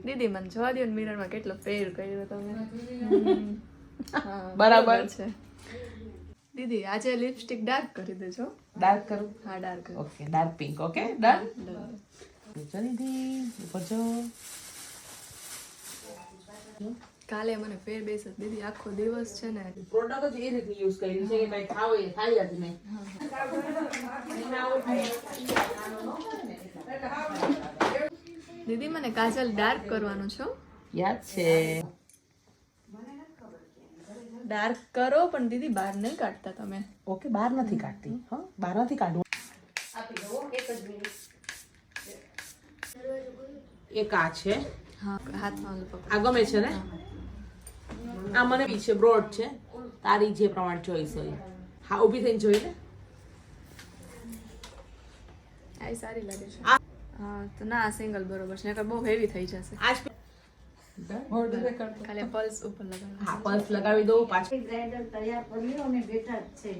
દીદી મને જોવા દો ને મિરર માં કેટલો ફેર કર્યો તમે બરાબર છે દીદી આજે લિપસ્ટિક ડાર્ક કરી દેજો ડાર્ક કરું હા dark okay dark pink okay done દીદી ઉપર જો કાલે મને ફેર બેસે દીદી આખો દિવસ છે ને પ્રોડક્ટ જ એ રીતે યુઝ કરી છે કે ભાઈ ખાવ એ થાય જ નહીં દીદી મને કાજલ ડાર્ક કરવાનું છે યાદ છે ડાર્ક કરો પણ દીદી બહાર નહીં કાઢતા તમે ઓકે બહાર નથી કાઢતી હા બહાર નથી કાઢવું એક આ છે હા હાથમાં ઓલું પકડો. આ ગમે છે ને આ મને બી છે બ્રોડ છે તારી જે પ્રમાણે ચોઈસ હોય હા ઊભી થઈને જોઈ લે આ સારી લાગે છે હા તો ના સિંગલ બરોબર છે નકર બહુ હેવી થઈ જશે આજ ખાલી પલ્સ ઉપર લગાવવાનું હા પલ્સ લગાવી દો પાછું ગ્રાઇન્ડર તૈયાર કરી લો અને બેઠા જ છે